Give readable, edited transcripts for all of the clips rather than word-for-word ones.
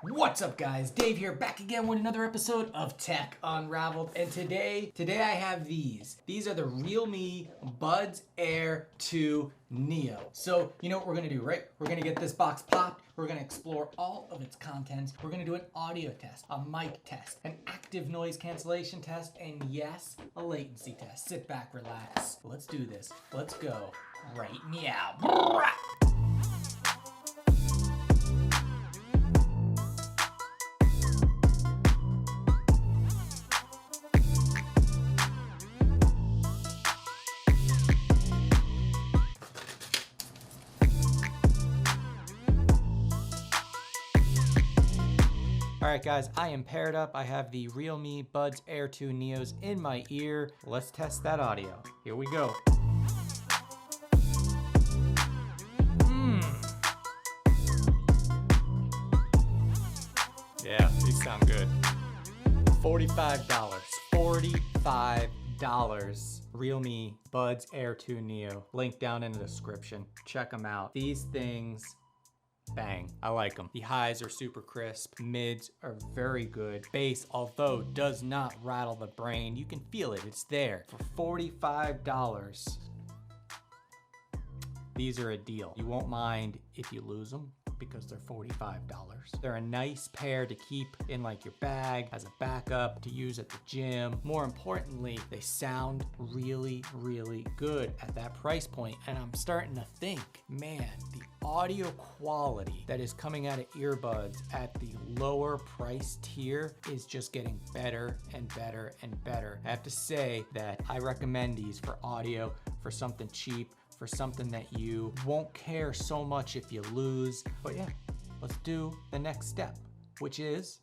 What's up guys, Dave here, back again with another episode of Tech Unraveled, and today I have these. These are the Realme Buds Air 2 Neo. So, you know what we're gonna do, right? We're gonna get this box popped, we're gonna explore all of its contents, we're gonna do an audio test, a mic test, an active noise cancellation test, and yes, a latency test. Sit back, relax, let's do this. Let's go right now. Alright guys, I am paired up. I have the Realme Buds Air 2 Neos in my ear. Let's test that audio. Here we go. Yeah, these sound good. $45. $45. Realme Buds Air 2 Neo. Link down in the description. Check them out. These things, bang, I like them. The highs are super crisp, mids are very good. Bass, although does not rattle the brain, you can feel it, it's there. For $45, these are a deal. You won't mind if you lose them because they're $45. They're a nice pair to keep in like your bag as a backup, to use at the gym. More importantly, they sound really, really good at that price point. And I'm starting to think, man, the audio quality that is coming out of earbuds at the lower price tier is just getting better and better and better. I have to say that I recommend these for audio, for something cheap, for something that you won't care so much if you lose. But yeah, let's do the next step, which is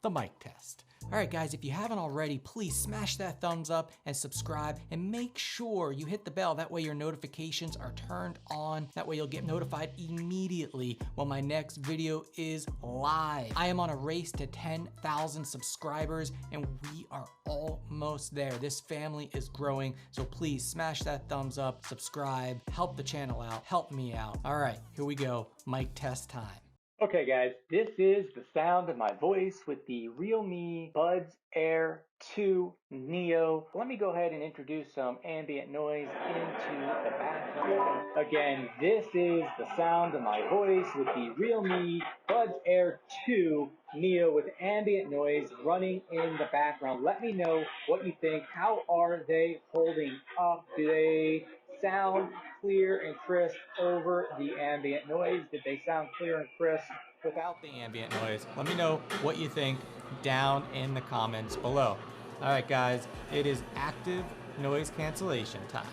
the mic test. All right guys, if you haven't already, please smash that thumbs up and subscribe, and make sure you hit the bell. That way your notifications are turned on. That way you'll get notified immediately when my next video is live. I am on a race to 10,000 subscribers and we are almost there. This family is growing, so please smash that thumbs up, subscribe, help the channel out, help me out. All right, here we go, mic test time. Okay guys, this is the sound of my voice with the Realme Buds Air 2 Neo. Let me go ahead and introduce some ambient noise into the background. Again, this is the sound of my voice with the Realme Buds Air 2 Neo with ambient noise running in the background. Let me know what you think. How are they holding up? Do they sound clear and crisp over the ambient noise? Did they sound clear and crisp without the ambient noise? Let me know what you think down in the comments below. All right guys, it is active noise cancellation time.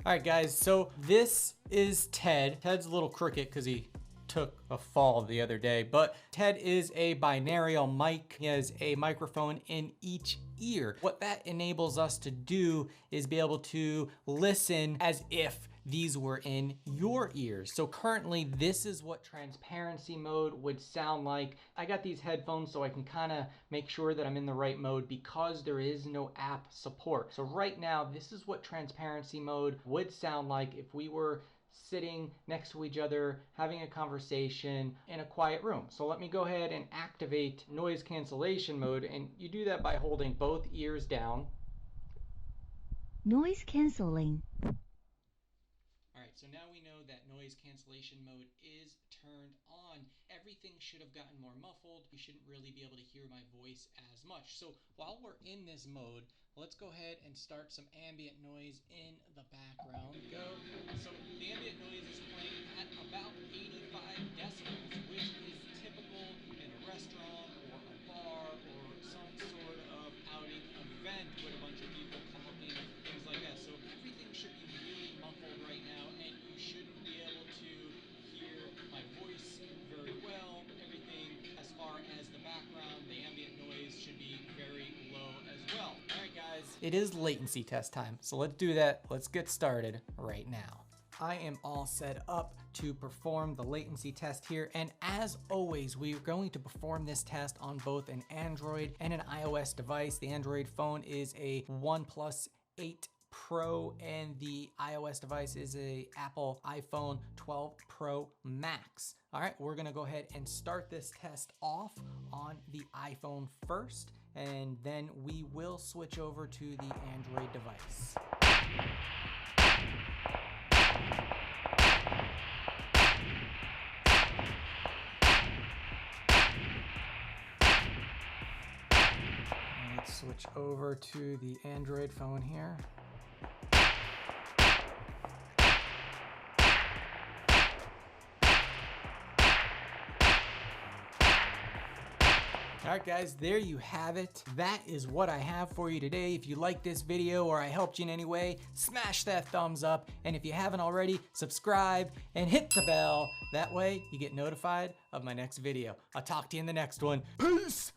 All right guys, so this is Ted. Ted's a little crooked because he took a fall the other day, but Ted is a binaural mic. He has a microphone in each ear. What that enables us to do is be able to listen as if these were in your ears. So currently this is what transparency mode would sound like. I got these headphones so I can kind of make sure that I'm in the right mode because there is no app support. So right now, this is what transparency mode would sound like if we were sitting next to each other, having a conversation in a quiet room. So let me go ahead and activate noise cancellation mode, and you do that by holding both ears down. Noise canceling. All right, so now we know that noise cancellation mode is turned on. Everything should have gotten more muffled. You shouldn't really be able to hear my voice as much. So while we're in this mode, let's go ahead and start some ambient noise in the background. Go. So the ambient noise is playing at about 85 decibels, which is typical in a restaurant or a bar or some sort of outing event with a bunch of people talking, things like that. So everything should be really muffled right now, and you shouldn't be able to hear my voice very well. Everything as far as the background, the ambient noise should be very low as well. All right guys, it is latency test time, so let's do that. Let's get started right now. I am all set up to perform the latency test here, and as always, we are going to perform this test on both an Android and an iOS device. The Android phone is a OnePlus 8 Pro, and the iOS device is a Apple iPhone 12 Pro Max. All right, we're gonna go ahead and start this test off on the iPhone first, and then we will switch over to the Android device. Let's switch over to the Android phone here. All right, guys, there you have it. That is what I have for you today. If you like this video or I helped you in any way, smash that thumbs up. And if you haven't already, subscribe and hit the bell. That way you get notified of my next video. I'll talk to you in the next one. Peace!